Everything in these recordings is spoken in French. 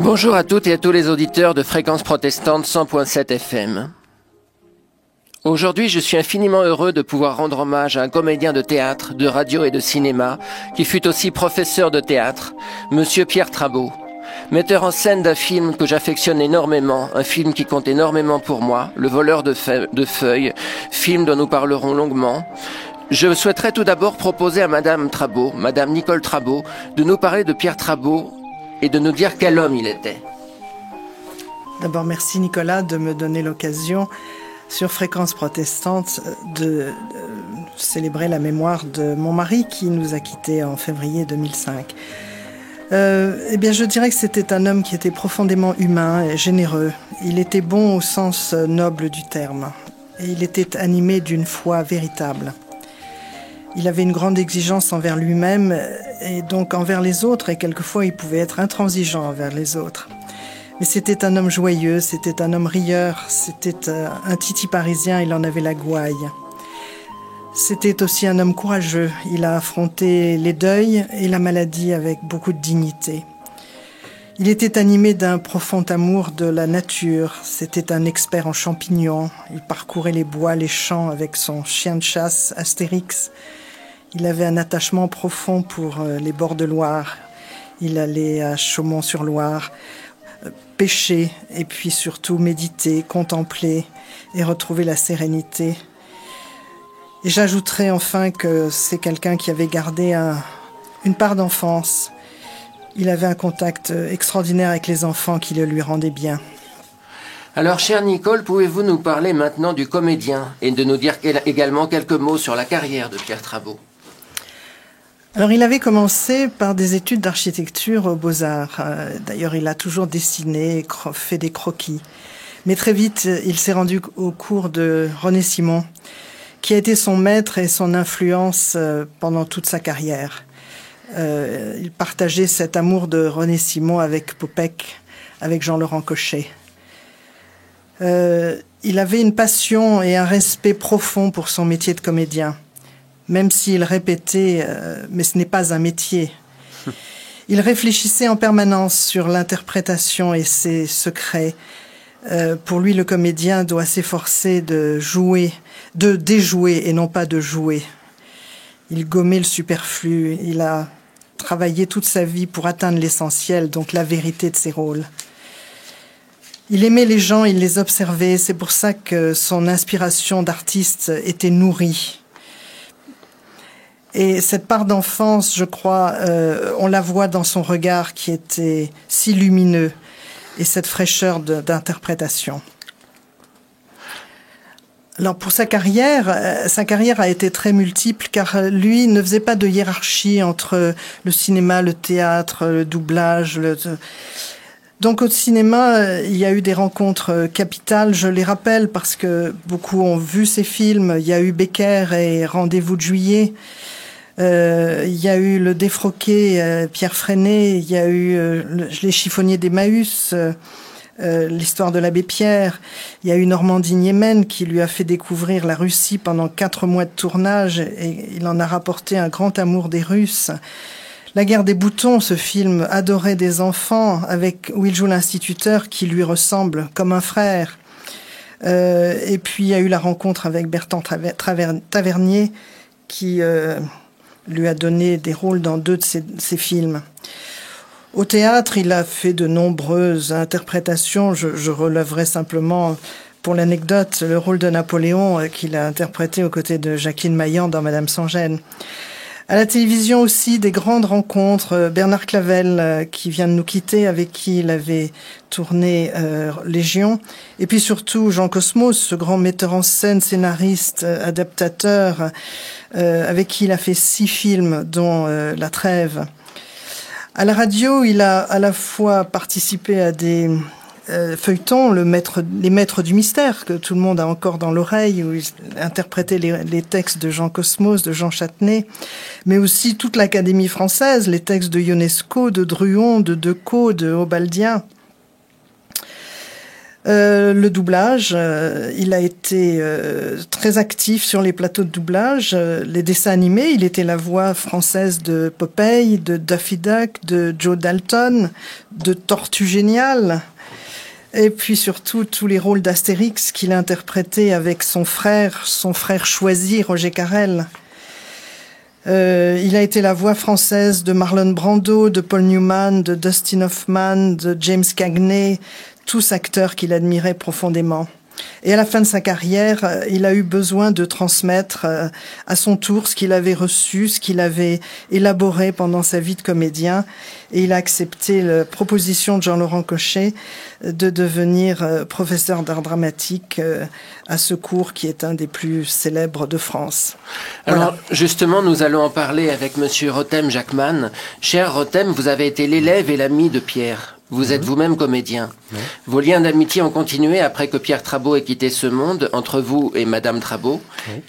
Bonjour à toutes et à tous les auditeurs de Fréquence Protestante 100.7 FM. Aujourd'hui, je suis infiniment heureux de pouvoir rendre hommage à un comédien de théâtre, de radio et de cinéma, qui fut aussi professeur de théâtre, Monsieur Pierre Trabeau. Metteur en scène d'un film que j'affectionne énormément, un film qui compte énormément pour moi, Le voleur de feuilles, film dont nous parlerons longuement. Je souhaiterais tout d'abord proposer à Madame Trabeau, Madame Nicole Trabeau, de nous parler de Pierre Trabeau et de nous dire quel homme il était. D'abord, merci Nicolas de me donner l'occasion sur Fréquence Protestante de célébrer la mémoire de mon mari qui nous a quittés en février 2005. Eh bien, je dirais que c'était un homme qui était profondément humain et généreux. Il était bon au sens noble du terme et il était animé d'une foi véritable. Il avait une grande exigence envers lui-même et donc envers les autres, et quelquefois il pouvait être intransigeant envers les autres. Mais c'était un homme joyeux, c'était un homme rieur, c'était un titi parisien, il en avait la gouaille. C'était aussi un homme courageux, il a affronté les deuils et la maladie avec beaucoup de dignité. Il était animé d'un profond amour de la nature, c'était un expert en champignons, il parcourait les bois, les champs avec son chien de chasse, Astérix. Il avait un attachement profond pour les bords de Loire. Il allait à Chaumont-sur-Loire pêcher et puis surtout méditer, contempler et retrouver la sérénité. Et j'ajouterais enfin que c'est quelqu'un qui avait gardé une part d'enfance. Il avait un contact extraordinaire avec les enfants qui le lui rendait bien. Alors, chère Nicole, pouvez-vous nous parler maintenant du comédien et de nous dire également quelques mots sur la carrière de Pierre Trabeau ? Alors, il avait commencé par des études d'architecture aux Beaux-Arts. D'ailleurs, il a toujours dessiné, fait des croquis. Mais très vite, il s'est rendu au cours de René Simon, qui a été son maître et son influence pendant toute sa carrière. Il partageait cet amour de René Simon avec Popek, avec Jean-Laurent Cochet. Il avait une passion et un respect profond pour son métier de comédien, même s'il répétait « mais ce n'est pas un métier ». Il réfléchissait en permanence sur l'interprétation et ses secrets. Pour lui, le comédien doit s'efforcer de déjouer et non pas de jouer. Il gommait le superflu. Il a travaillé toute sa vie pour atteindre l'essentiel, donc la vérité de ses rôles. Il aimait les gens, il les observait. C'est pour ça que son inspiration d'artiste était nourrie. Et cette part d'enfance, je crois, on la voit dans son regard qui était si lumineux et cette fraîcheur d'interprétation. Alors pour sa carrière a été très multiple car lui ne faisait pas de hiérarchie entre le cinéma, le théâtre, le doublage. Donc au cinéma, il y a eu des rencontres capitales, je les rappelle parce que beaucoup ont vu ces films. Il y a eu Becker et Rendez-vous de juillet. Il y a eu Le Défroqué, Pierre Freinet. Il y a eu Les Chiffonniers d'Emmaüs, l'histoire de l'abbé Pierre. Il y a eu Normandie Niemen qui lui a fait découvrir la Russie pendant 4 mois de tournage et il en a rapporté un grand amour des Russes. La guerre des boutons, ce film adoré des enfants où il joue l'instituteur qui lui ressemble comme un frère. Et puis il y a eu la rencontre avec Bertrand Tavernier qui lui a donné des rôles dans 2 de ses films. Au théâtre, il a fait de nombreuses interprétations. Je relèverai simplement, pour l'anecdote, le rôle de Napoléon qu'il a interprété aux côtés de Jacqueline Maillan dans Madame sans gêne. À la télévision aussi, des grandes rencontres. Bernard Clavel, qui vient de nous quitter, avec qui il avait tourné Légion. Et puis surtout Jean Cosmos, ce grand metteur en scène, scénariste, adaptateur, avec qui il a fait 6 films, dont La Trêve. À la radio, il a à la fois participé à des feuilletons, les maîtres du mystère, que tout le monde a encore dans l'oreille, où il interprétait les textes de Jean Cosmos, de Jean Châtenay, mais aussi toute l'Académie française, les textes de Ionesco, de Druon, de Decaux, de Obaldien. Le doublage, il a été très actif sur les plateaux de doublage. Les dessins animés, il était la voix française de Popeye, de Daffy Duck, de Joe Dalton, de Tortue Géniale. Et puis surtout tous les rôles d'Astérix qu'il a interprétés avec son frère choisi, Roger Carrel. Il a été la voix française de Marlon Brando, de Paul Newman, de Dustin Hoffman, de James Cagney, tous acteurs qu'il admirait profondément. Et à la fin de sa carrière, il a eu besoin de transmettre à son tour ce qu'il avait reçu, ce qu'il avait élaboré pendant sa vie de comédien. Et il a accepté la proposition de Jean-Laurent Cochet de devenir professeur d'art dramatique à ce cours qui est un des plus célèbres de France. Alors Voilà. justement, nous allons en parler avec monsieur Rotem Jacquemann. Cher Rotem, vous avez été l'élève et l'ami de Pierre. Vous êtes vous-même comédien. Vos liens d'amitié ont continué après que Pierre Trabeau ait quitté ce monde, entre vous et Madame Trabeau.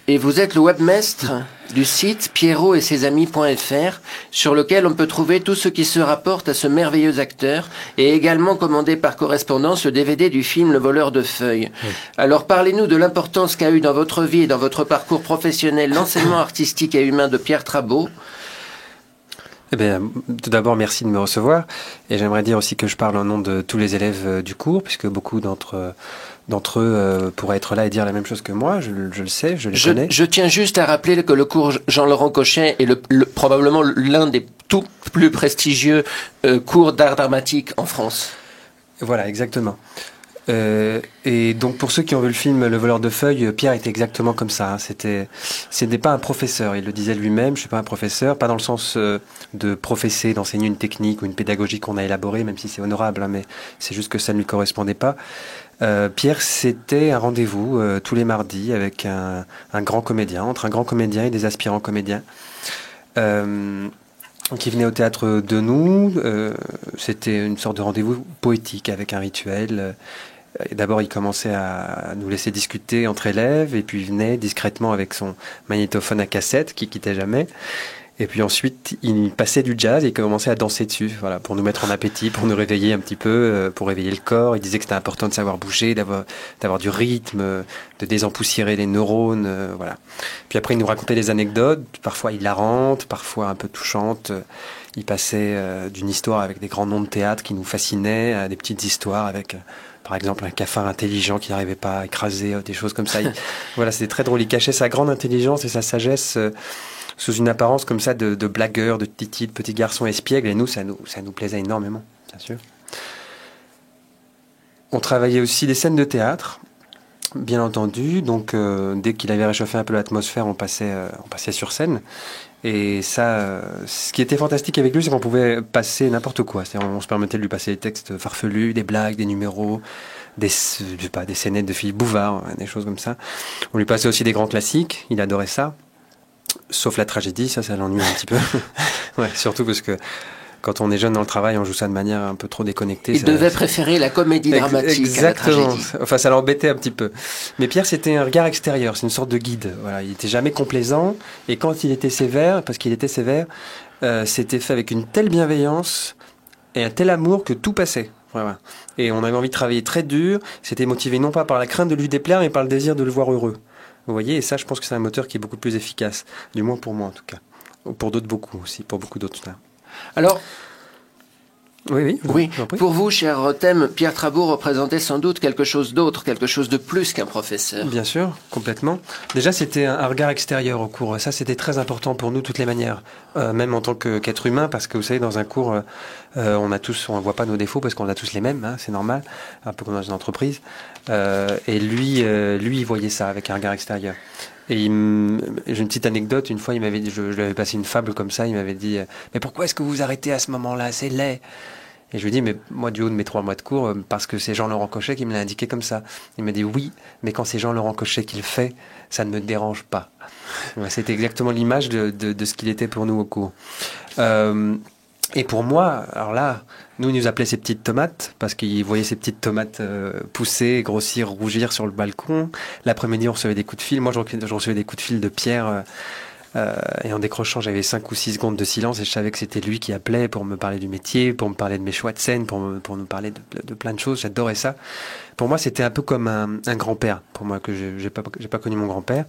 Et vous êtes le webmestre du site Pierrot et ses amis.fr, sur lequel on peut trouver tout ce qui se rapporte à ce merveilleux acteur, et également commandé par correspondance le DVD du film Le voleur de feuilles. Alors parlez-nous de l'importance qu'a eu dans votre vie et dans votre parcours professionnel l'enseignement artistique et humain de Pierre Trabeau. Eh bien, tout d'abord, merci de me recevoir. Et j'aimerais dire aussi que je parle au nom de tous les élèves du cours, puisque beaucoup d'entre eux pourraient être là et dire la même chose que moi. Je le sais, je les connais. Je tiens juste à rappeler que le cours Jean-Laurent Cochet est probablement l'un des tout plus prestigieux cours d'art dramatique en France. Voilà, exactement. Et donc pour ceux qui ont vu le film Le voleur de feuilles, Pierre était exactement comme ça. Hein. C'était pas un professeur. Il le disait lui-même. Je suis pas un professeur, pas dans le sens de professer, d'enseigner une technique ou une pédagogie qu'on a élaborée, même si c'est honorable. Hein, mais c'est juste que ça ne lui correspondait pas. Pierre, c'était un rendez-vous tous les mardis avec un grand comédien, entre un grand comédien et des aspirants comédiens. Qui venait au théâtre de nous. C'était une sorte de rendez-vous poétique avec un rituel. D'abord, il commençait à nous laisser discuter entre élèves, et puis il venait discrètement avec son magnétophone à cassette qui quittait jamais. Et puis ensuite, il passait du jazz et il commençait à danser dessus, voilà, pour nous mettre en appétit, pour nous réveiller un petit peu, pour réveiller le corps. Il disait que c'était important de savoir bouger, d'avoir du rythme, de désempoussiérer les neurones, voilà. Puis après, il nous racontait des anecdotes, parfois hilarantes, parfois un peu touchantes. Il passait d'une histoire avec des grands noms de théâtre qui nous fascinaient à des petites histoires avec... par exemple, un cafard intelligent qui n'arrivait pas à écraser, des choses comme ça. Voilà, c'était très drôle. Il cachait sa grande intelligence et sa sagesse sous une apparence comme ça de blagueur, de titi, de petit garçon espiègle. Et nous, ça nous plaisait énormément, bien sûr. On travaillait aussi des scènes de théâtre, bien entendu. Donc, dès qu'il avait réchauffé un peu l'atmosphère, on passait sur scène. Et ça, ce qui était fantastique avec lui, c'est qu'on pouvait passer n'importe quoi. On se permettait de lui passer des textes farfelus, des blagues, des numéros, des scénettes de Philippe Bouvard, des choses comme ça. On lui passait aussi des grands classiques, il adorait ça. Sauf la tragédie, ça l'ennuie un petit peu. Ouais, surtout parce que quand on est jeune dans le travail, on joue ça de manière un peu trop déconnectée. Il devait préférer la comédie dramatique. Exactement. À la tragédie. Enfin, ça l'embêtait un petit peu. Mais Pierre, c'était un regard extérieur, c'est une sorte de guide. Voilà, il était jamais complaisant. Et quand il était sévère, parce qu'il était sévère, c'était fait avec une telle bienveillance et un tel amour que tout passait. Voilà. Et on avait envie de travailler très dur. C'était motivé non pas par la crainte de lui déplaire, mais par le désir de le voir heureux. Vous voyez, et ça, je pense que c'est un moteur qui est beaucoup plus efficace. Du moins pour moi, en tout cas. Pour d'autres, beaucoup aussi. Pour beaucoup d'autres. Alors, Oui. Oui, pour vous, cher Rotem, Pierre Trabot représentait sans doute quelque chose d'autre, quelque chose de plus qu'un professeur. Bien sûr, complètement. Déjà, c'était un regard extérieur au cours. Ça, c'était très important pour nous, de toutes les manières. Même en tant qu'être humain, parce que vous savez, dans un cours, on voit pas nos défauts parce qu'on a tous les mêmes, hein, c'est normal, un peu comme dans une entreprise. Et lui, il voyait ça avec un regard extérieur. Et j'ai une petite anecdote. Une fois, il m'avait dit, je lui avais passé une fable comme ça. Il m'avait dit, mais pourquoi est-ce que vous arrêtez à ce moment-là? C'est laid. Et je lui ai dit, mais moi, du haut de mes 3 mois de cours, parce que c'est Jean-Laurent Cochet qui me l'a indiqué comme ça. Il m'a dit, oui, mais quand c'est Jean-Laurent Cochet qui le fait, ça ne me dérange pas. C'était exactement l'image de ce qu'il était pour nous au cours. Et pour moi, alors là, nous, il nous appelait ces petites tomates, parce qu'il voyait ces petites tomates pousser, grossir, rougir sur le balcon. L'après-midi, on recevait des coups de fil. Moi, je recevais des coups de fil de Pierre. Et en décrochant, j'avais 5 ou 6 secondes de silence et je savais que c'était lui qui appelait pour me parler du métier, pour me parler de mes choix de scène, pour nous parler de plein de choses. J'adorais ça. Pour moi, c'était un peu comme un grand-père. Pour moi, que j'ai pas connu mon grand-père.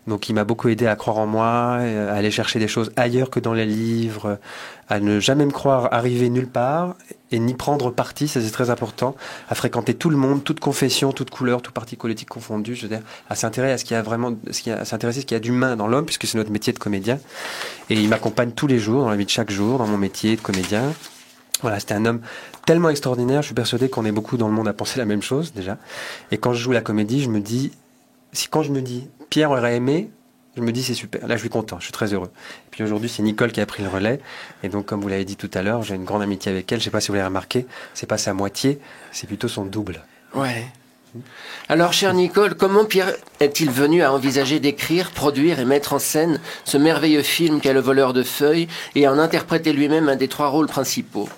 Donc, il m'a beaucoup aidé à croire en moi, à aller chercher des choses ailleurs que dans les livres, à ne jamais me croire arriver nulle part et ni prendre parti, ça c'est très important, à fréquenter tout le monde, toute confession, toute couleur, tout parti politique confondu, je veux dire, à s'intéresser à ce qu'il y a vraiment, à s'intéresser à ce qu'il y a d'humain dans l'homme, puisque c'est notre métier de comédien. Et il m'accompagne tous les jours, dans la vie de chaque jour, dans mon métier de comédien. Voilà, c'était un homme tellement extraordinaire, je suis persuadé qu'on est beaucoup dans le monde à penser la même chose, déjà. Et quand je joue la comédie, quand je me dis, Pierre aurait aimé, je me dis c'est super, là je suis content, je suis très heureux. Et puis aujourd'hui c'est Nicole qui a pris le relais, et donc comme vous l'avez dit tout à l'heure, j'ai une grande amitié avec elle, je sais pas si vous l'avez remarqué, c'est pas sa moitié, c'est plutôt son double. Ouais. Alors, chère Nicole, comment Pierre est-il venu à envisager d'écrire, produire et mettre en scène ce merveilleux film qu'est Le voleur de feuilles et à en interpréter lui-même un des 3 rôles principaux?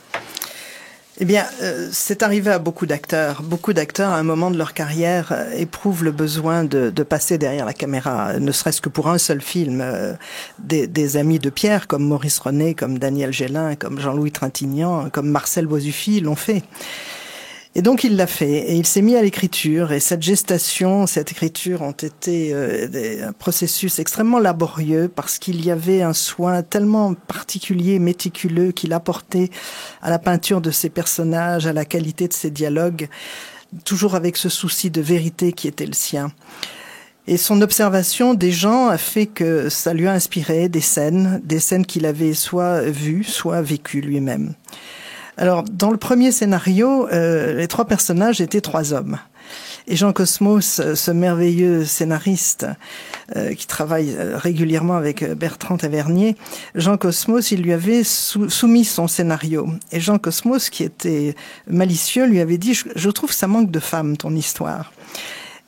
Eh bien, c'est arrivé à beaucoup d'acteurs. Beaucoup d'acteurs, à un moment de leur carrière, éprouvent le besoin de passer derrière la caméra, ne serait-ce que pour un seul film. Des amis de Pierre, comme Maurice René, comme Daniel Gélin, comme Jean-Louis Trintignant, comme Marcel Boisuffi, l'ont fait. Et donc il l'a fait, et il s'est mis à l'écriture, et cette écriture ont été un processus extrêmement laborieux, parce qu'il y avait un soin tellement particulier, méticuleux, qu'il apportait à la peinture de ses personnages, à la qualité de ses dialogues, toujours avec ce souci de vérité qui était le sien. Et son observation des gens a fait que ça lui a inspiré des scènes qu'il avait soit vues, soit vécues lui-même. Alors, dans le premier scénario, les 3 personnages étaient 3 hommes. Et Jean Cosmos, ce merveilleux scénariste qui travaille régulièrement avec Bertrand Tavernier, Jean Cosmos, il lui avait soumis son scénario. Et Jean Cosmos, qui était malicieux, lui avait dit « Je trouve que ça manque de femmes, ton histoire ».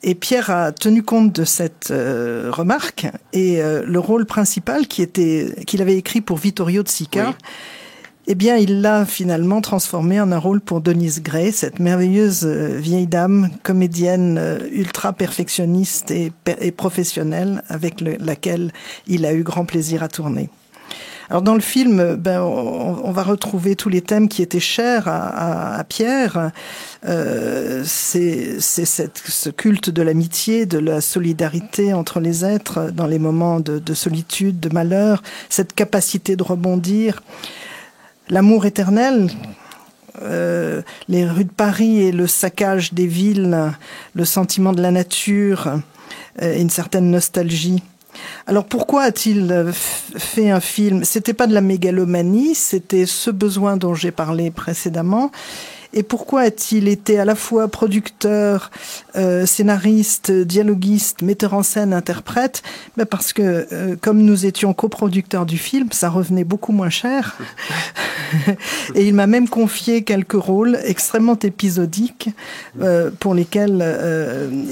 Et Pierre a tenu compte de cette remarque, et le rôle principal qu'il avait écrit pour Vittorio de Sica, oui. Eh bien, il l'a finalement transformé en un rôle pour Denise Gray, cette merveilleuse vieille dame, comédienne ultra perfectionniste et professionnelle, avec laquelle il a eu grand plaisir à tourner. Alors dans le film, on va retrouver tous les thèmes qui étaient chers à Pierre. C'est ce culte de l'amitié, de la solidarité entre les êtres dans les moments de solitude, de malheur, cette capacité de rebondir. L'amour éternel, les rues de Paris et le saccage des villes, le sentiment de la nature, une certaine nostalgie. Alors pourquoi a-t-il fait un film? C'était pas de la mégalomanie, c'était ce besoin dont j'ai parlé précédemment. Et pourquoi a-t-il été à la fois producteur, scénariste, dialoguiste, metteur en scène, interprète? Parce que comme nous étions coproducteurs du film, ça revenait beaucoup moins cher. Et il m'a même confié quelques rôles extrêmement épisodiques pour lesquels,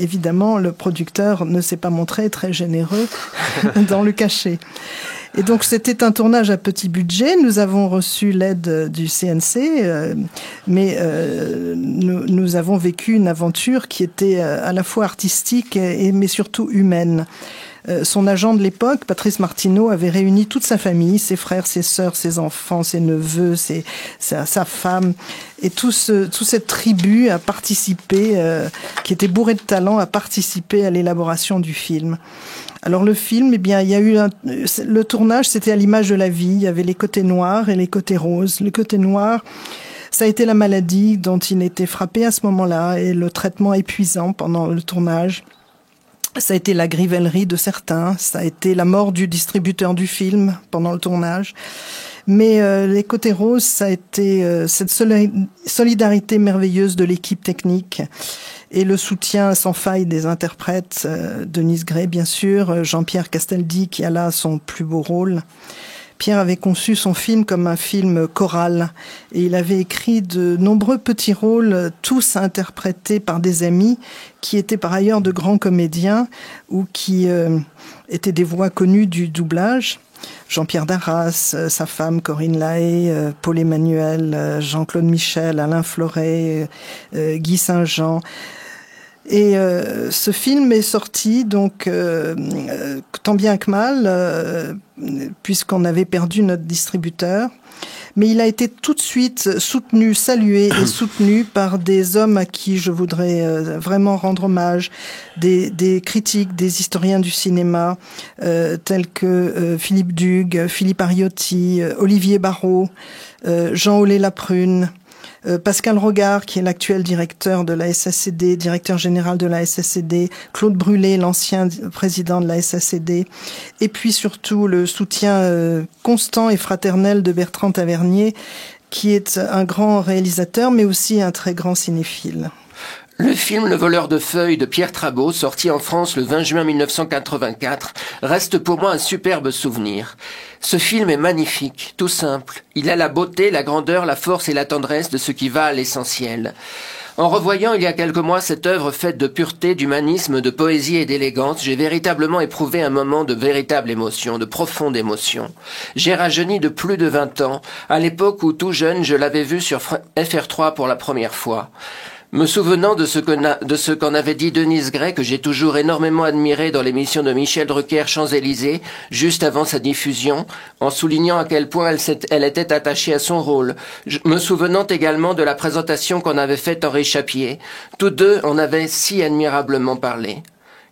évidemment, le producteur ne s'est pas montré très généreux dans le cachet. Et donc c'était un tournage à petit budget. Nous avons reçu l'aide du CNC, mais nous avons vécu une aventure qui était à la fois artistique mais surtout humaine. Son agent de l'époque, Patrice Martineau, avait réuni toute sa famille, ses frères, ses sœurs, ses enfants, ses neveux, sa femme, et toute cette tribu a participé, qui était bourrée de talent, a participé à l'élaboration du film. Alors le film, eh bien, il y a eu le tournage, c'était à l'image de la vie. Il y avait les côtés noirs et les côtés roses. Les côtés noirs, Ça a été la maladie dont il était frappé à ce moment-là et le traitement épuisant pendant le tournage. Ça a été la grivellerie de certains, ça a été la mort du distributeur du film pendant le tournage. Mais les côtés roses, ça a été cette solidarité merveilleuse de l'équipe technique et le soutien sans faille des interprètes, Denise Gray bien sûr, Jean-Pierre Castaldi qui a là son plus beau rôle. Pierre avait conçu son film comme un film choral et il avait écrit de nombreux petits rôles, tous interprétés par des amis qui étaient par ailleurs de grands comédiens ou qui étaient des voix connues du doublage. Jean-Pierre Darras, sa femme Corinne Lahaye, Paul Emmanuel, Jean-Claude Michel, Alain Floret, Guy Saint-Jean. Et ce film est sorti donc tant bien que mal, puisqu'on avait perdu notre distributeur. Mais il a été tout de suite soutenu, salué et soutenu par des hommes à qui je voudrais vraiment rendre hommage, des critiques, des historiens du cinéma, tels que Philippe Dugue, Philippe Ariotti, Olivier Barrault, Jean Aulé-Laprune, Pascal Rogard, qui est l'actuel directeur de la SACD, directeur général de la SACD, Claude Brûlé, l'ancien président de la SACD, et puis surtout le soutien constant et fraternel de Bertrand Tavernier, qui est un grand réalisateur, mais aussi un très grand cinéphile. Le film Le voleur de feuilles de Pierre Trabeau, sorti en France le 20 juin 1984, reste pour moi un superbe souvenir. Ce film est magnifique, tout simple. Il a la beauté, la grandeur, la force et la tendresse de ce qui va à l'essentiel. En revoyant il y a quelques mois cette œuvre faite de pureté, d'humanisme, de poésie et d'élégance, j'ai véritablement éprouvé un moment de véritable émotion, de profonde émotion. J'ai rajeuni de plus de 20 ans, à l'époque où tout jeune je l'avais vu sur FR3 pour la première fois. Me souvenant de ce qu'en avait dit Denise Gray, que j'ai toujours énormément admiré dans l'émission de Michel Drucker Champs-Élysées, juste avant sa diffusion, en soulignant à quel point elle était attachée à son rôle. Me souvenant également de la présentation qu'on avait faite Henri Chapier. Tous deux en avaient si admirablement parlé.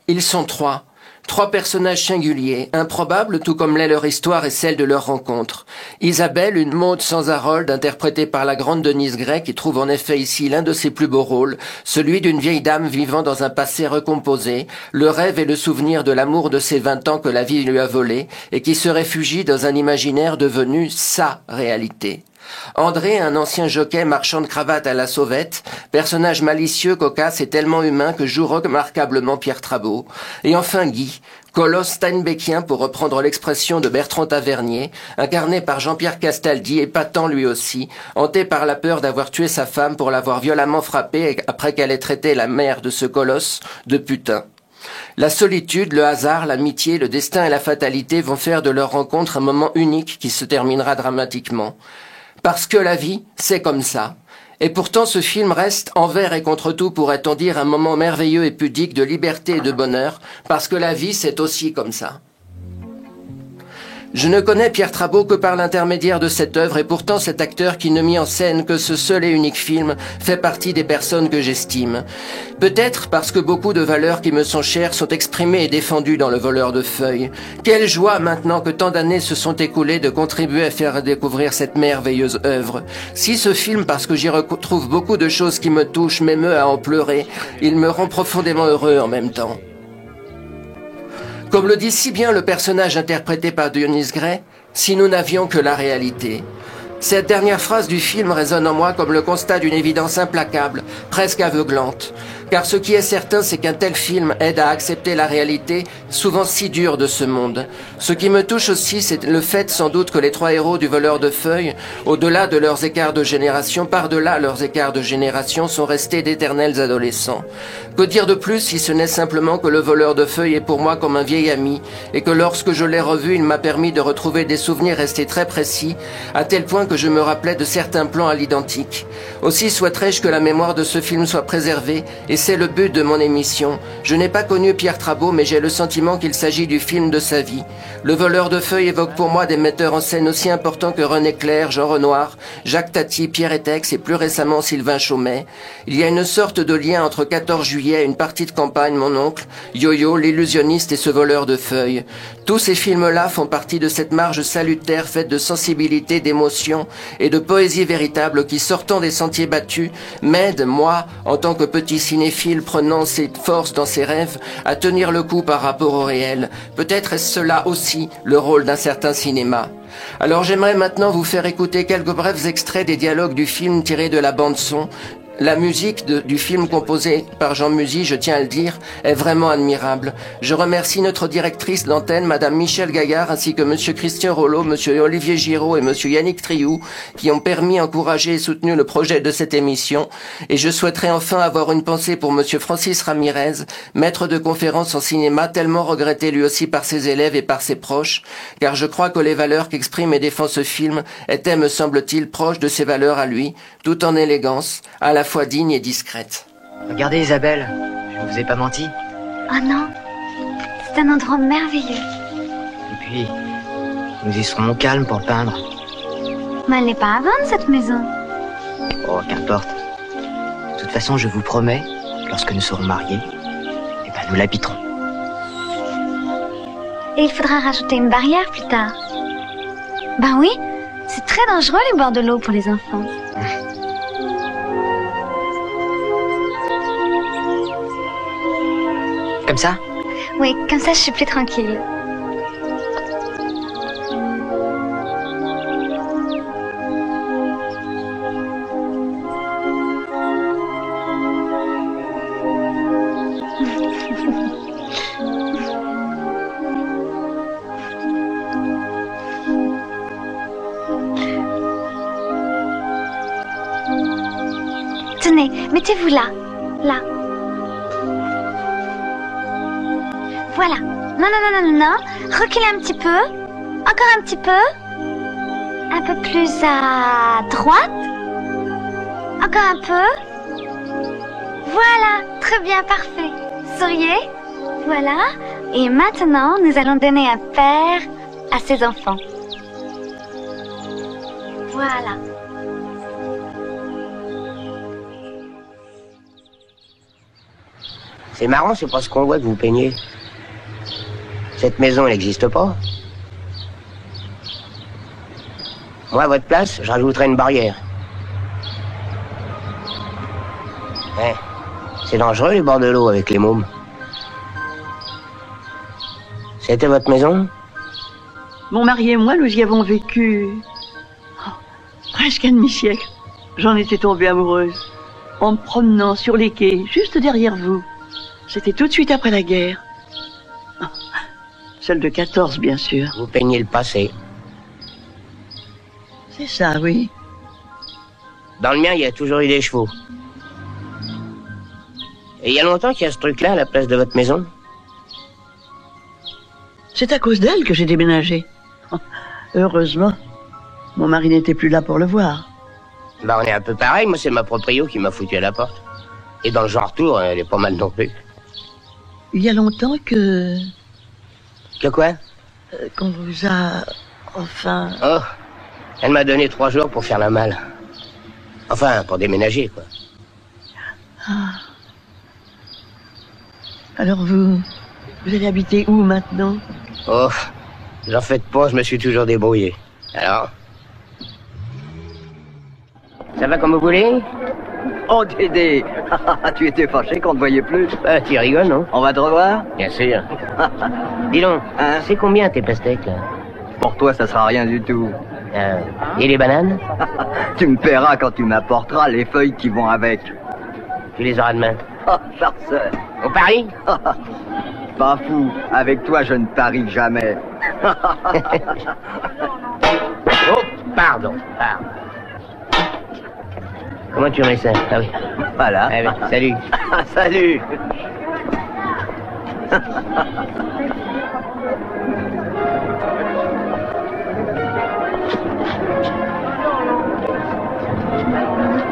Ils sont trois. Trois personnages singuliers, improbables tout comme l'est leur histoire et celle de leur rencontre. Isabelle, une Maude sans Harold, interprétée par la grande Denise Gray, qui trouve en effet ici l'un de ses plus beaux rôles, celui d'une vieille dame vivant dans un passé recomposé, le rêve et le souvenir de l'amour de ses 20 ans que la vie lui a volé, et qui se réfugie dans un imaginaire devenu sa réalité. André, un ancien jockey marchand de cravate à la sauvette, personnage malicieux, cocasse et tellement humain que joue remarquablement Pierre Trabeau. Et enfin Guy, colosse steinbeckien pour reprendre l'expression de Bertrand Tavernier, incarné par Jean-Pierre Castaldi, épatant lui aussi, hanté par la peur d'avoir tué sa femme pour l'avoir violemment frappé après qu'elle ait traité la mère de ce colosse de putain. La solitude, le hasard, l'amitié, le destin et la fatalité vont faire de leur rencontre un moment unique qui se terminera dramatiquement. Parce que la vie, c'est comme ça. Et pourtant, ce film reste, envers et contre tout, pourrait-on dire, un moment merveilleux et pudique de liberté et de bonheur, parce que la vie, c'est aussi comme ça. Je ne connais Pierre Trabeau que par l'intermédiaire de cette œuvre et pourtant cet acteur qui ne mit en scène que ce seul et unique film fait partie des personnes que j'estime. Peut-être parce que beaucoup de valeurs qui me sont chères sont exprimées et défendues dans Le voleur de feuilles. Quelle joie maintenant que tant d'années se sont écoulées de contribuer à faire découvrir cette merveilleuse œuvre. Si ce film, parce que j'y retrouve beaucoup de choses qui me touchent, m'émeut à en pleurer, il me rend profondément heureux en même temps. Comme le dit si bien le personnage interprété par Denise Gray, si nous n'avions que la réalité. Cette dernière phrase du film résonne en moi comme le constat d'une évidence implacable, presque aveuglante. Car ce qui est certain, c'est qu'un tel film aide à accepter la réalité, souvent si dure de ce monde. Ce qui me touche aussi, c'est le fait sans doute que les trois héros du voleur de feuilles, au-delà de leurs écarts de génération, par-delà leurs écarts de génération, sont restés d'éternels adolescents. Que dire de plus si ce n'est simplement que le voleur de feuilles est pour moi comme un vieil ami, et que lorsque je l'ai revu, il m'a permis de retrouver des souvenirs restés très précis, à tel point que je me rappelais de certains plans à l'identique. Aussi souhaiterais-je que la mémoire de ce film soit préservée, et c'est le but de mon émission. Je n'ai pas connu Pierre Trabeau, mais j'ai le sentiment qu'il s'agit du film de sa vie. Le voleur de feuilles évoque pour moi des metteurs en scène aussi importants que René Clair, Jean Renoir, Jacques Tati, Pierre Étex et plus récemment Sylvain Chaumet. Il y a une sorte de lien entre 14 juillet, une partie de campagne, mon oncle, Yo-Yo, l'illusionniste et ce voleur de feuilles. Tous ces films-là font partie de cette marge salutaire faite de sensibilité, d'émotion et de poésie véritable qui, sortant des sentiers battus, m'aide, moi, en tant que petit cinéphile prenant ses forces dans ses rêves, à tenir le coup par rapport au réel. Peut-être est-ce cela aussi le rôle d'un certain cinéma. Alors j'aimerais maintenant vous faire écouter quelques brefs extraits des dialogues du film tirés de la bande-son. La musique du film composé par Jean Musy, je tiens à le dire, est vraiment admirable. Je remercie notre directrice d'antenne, Madame Michel Gaillard, ainsi que Monsieur Christian Rollo, Monsieur Olivier Giraud et Monsieur Yannick Triou, qui ont permis, encouragé et soutenu le projet de cette émission. Et je souhaiterais enfin avoir une pensée pour Monsieur Francis Ramirez, maître de conférences en cinéma, tellement regretté lui aussi par ses élèves et par ses proches, car je crois que les valeurs qu'exprime et défend ce film étaient, me semble-t-il, proches de ses valeurs à lui, tout en élégance, à la fois digne et discrète. Regardez Isabelle, je ne vous ai pas menti. Oh non, c'est un endroit merveilleux. Et puis, nous y serons calmes pour peindre. Mais elle n'est pas à vendre cette maison. Oh, qu'importe. De toute façon, je vous promets, lorsque nous serons mariés, eh ben, nous l'habiterons. Et il faudra rajouter une barrière plus tard. Ben oui, c'est très dangereux les bords de l'eau pour les enfants. Comme ça? Oui, comme ça je suis plus tranquille. Tenez, mettez-vous là, là. Voilà. Non, non, non, non, non, non. Reculez un petit peu. Encore un petit peu. Un peu plus à droite. Encore un peu. Voilà. Très bien, parfait. Souriez. Voilà. Et maintenant, nous allons donner un père à ses enfants. Voilà. C'est marrant, c'est parce qu'on voit que vous peignez. Cette maison, elle n'existe pas. Moi, à votre place, je rajouterais une barrière. Ouais. C'est dangereux, les bords de l'eau, avec les mômes. C'était votre maison? Mon mari et moi, nous y avons vécu presque un demi-siècle. J'en étais tombée amoureuse, en me promenant sur les quais, juste derrière vous. C'était tout de suite après la guerre. Celle de 14, bien sûr. Vous peignez le passé. C'est ça, oui. Dans le mien, il y a toujours eu des chevaux. Et il y a longtemps qu'il y a ce truc-là à la place de votre maison? C'est à cause d'elle que j'ai déménagé. Heureusement, mon mari n'était plus là pour le voir. Bah, on est un peu pareil. Moi, c'est ma proprio qui m'a foutu à la porte. Et dans le genre tour, elle est pas mal non plus. Il y a longtemps que... Que quoi? Qu'on vous a... enfin... Oh, elle m'a donné 3 jours pour faire la malle. Enfin, pour déménager, quoi. Ah. Alors vous allez habiter où maintenant? Oh, j'en faites pas, je me suis toujours débrouillé. Alors? Ça va comme vous voulez? Oh Dédé, tu étais fâché qu'on ne te voyait plus. Bah, tu rigoles, non? On va te revoir? Bien sûr. Dis donc, c'est combien tes pastèques, là? Pour toi, ça sera rien du tout. Et les bananes? Tu me paieras quand tu m'apporteras les feuilles qui vont avec. Tu les auras demain. Oh, farceur. On parie? Pas fou, avec toi, je ne parie jamais. Oh, pardon. Comment tu remets ça? Ah oui. Voilà. Ah oui. Salut. Salut.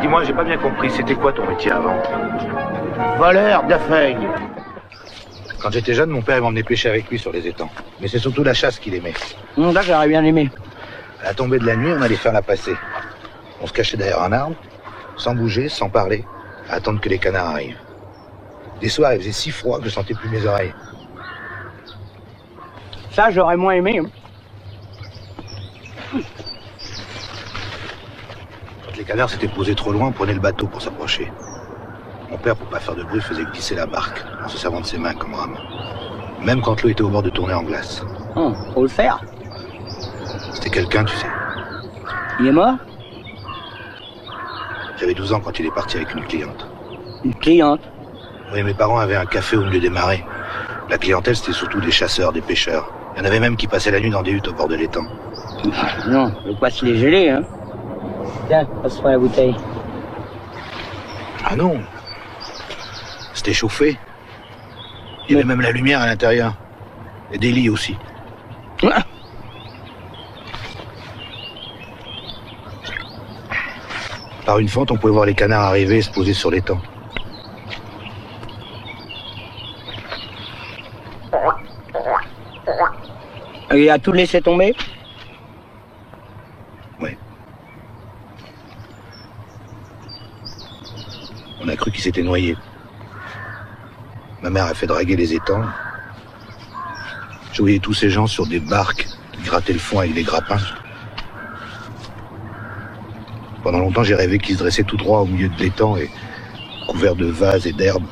Dis-moi, j'ai pas bien compris, c'était quoi ton métier avant? Voleur de feuilles. Quand j'étais jeune, mon père il m'emmenait pêcher avec lui sur les étangs. Mais c'est surtout la chasse qu'il aimait. Ça, j'aurais bien aimé. À la tombée de la nuit, on allait faire la passée. On se cachait derrière un arbre, sans bouger, sans parler, à attendre que les canards arrivent. Des soirs, il faisait si froid que je sentais plus mes oreilles. Ça, j'aurais moins aimé. Quand les canards s'étaient posés trop loin, on prenait le bateau pour s'approcher. Mon père, pour pas faire de bruit, faisait glisser la barque, en se servant de ses mains comme rame. Même quand l'eau était au bord de tourner en glace. Faut le faire. C'était quelqu'un, tu sais. Il est mort? J'avais 12 ans quand il est parti avec une cliente. Une cliente? Oui, mes parents avaient un café au milieu des marais. La clientèle, c'était surtout des chasseurs, des pêcheurs. Il y en avait même qui passaient la nuit dans des huttes au bord de l'étang. Non, le poisson il est gelé, hein. Tiens, passe-moi la bouteille. Ah non. C'était chauffé. Il y avait même la lumière à l'intérieur. Et des lits aussi. Par une fente, on pouvait voir les canards arriver et se poser sur l'étang. Il a tout laissé tomber? Oui. On a cru qu'il s'était noyé. Ma mère a fait draguer les étangs. Je voyais tous ces gens sur des barques qui grattaient le fond avec des grappins. Pendant longtemps, j'ai rêvé qu'ils se dressaient tout droit au milieu de l'étang et couverts de vases et d'herbes.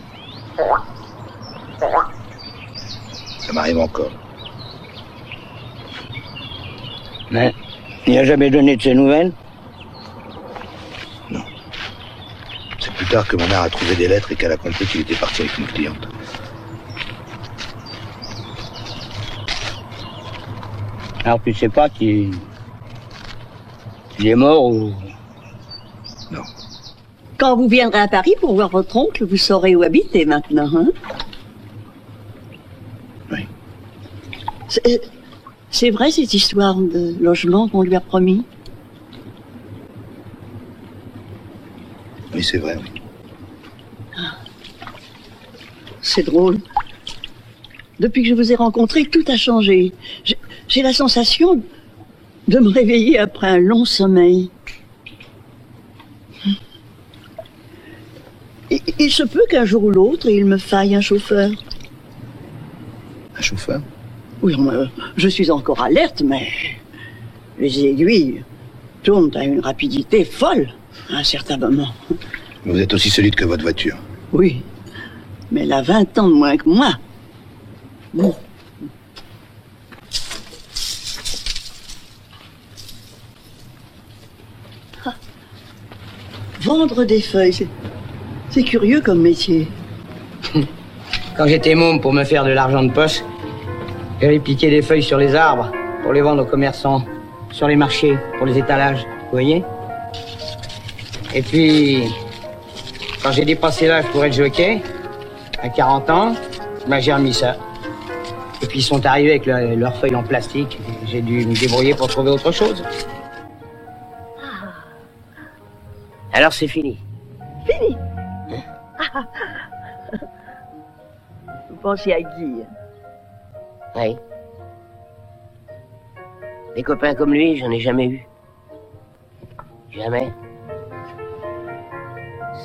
Ça m'arrive encore. Mais il n'a jamais donné de ses nouvelles? Non. C'est plus tard que ma mère a trouvé des lettres et qu'elle a compris qu'il était parti avec une cliente. Alors tu sais pas qu'il est mort ou... Non. Quand vous viendrez à Paris pour voir votre oncle, vous saurez où habiter maintenant, hein? Oui. C'est vrai cette histoire de logement qu'on lui a promis? Oui, c'est vrai, oui. C'est drôle. Depuis que je vous ai rencontré, tout a changé. J'ai la sensation de me réveiller après un long sommeil. Il se peut qu'un jour ou l'autre, il me faille un chauffeur. Un chauffeur? Oui, je suis encore alerte, mais les aiguilles tournent à une rapidité folle à un certain moment. Vous êtes aussi solide que votre voiture. Oui, mais elle a 20 ans de moins que moi. Bon. Ah. Vendre des feuilles, c'est curieux comme métier. Quand j'étais môme pour me faire de l'argent de poche, j'avais piqué des feuilles sur les arbres pour les vendre aux commerçants, sur les marchés, pour les étalages, vous voyez? Et puis, quand j'ai dépassé l'âge pour être jockey, à 40 ans, j'ai remis ça. Et puis ils sont arrivés avec leurs feuilles en plastique. J'ai dû me débrouiller pour trouver autre chose. Alors c'est fini. Fini. Vous pensez à Guy? Oui. Des copains comme lui, j'en ai jamais eu. Jamais.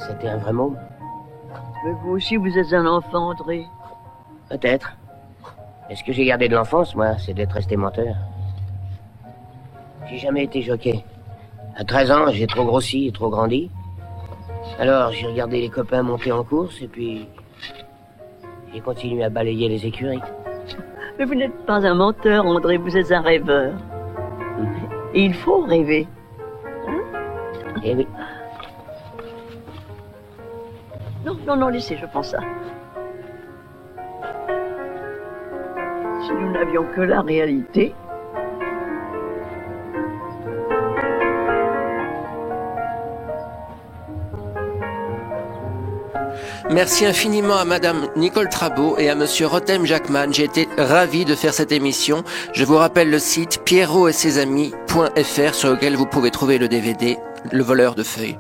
C'était un vrai môme. Mais vous aussi, vous êtes un enfant, André. Peut-être. Mais ce que j'ai gardé de l'enfance, moi, c'est d'être resté menteur. J'ai jamais été jockey. À 13 ans, j'ai trop grossi et trop grandi. Alors, j'ai regardé les copains monter en course et puis... j'ai continué à balayer les écuries. Mais vous n'êtes pas un menteur, André, vous êtes un rêveur. Et il faut rêver. Hein? Eh oui. Non, laissez, je pense ça. Si nous n'avions que la réalité... Merci infiniment à Madame Nicole Trabot et à Monsieur Rotem Jackman. J'ai été ravi de faire cette émission. Je vous rappelle le site pierrotetsesamis.fr sur lequel vous pouvez trouver le DVD Le voleur de feuilles.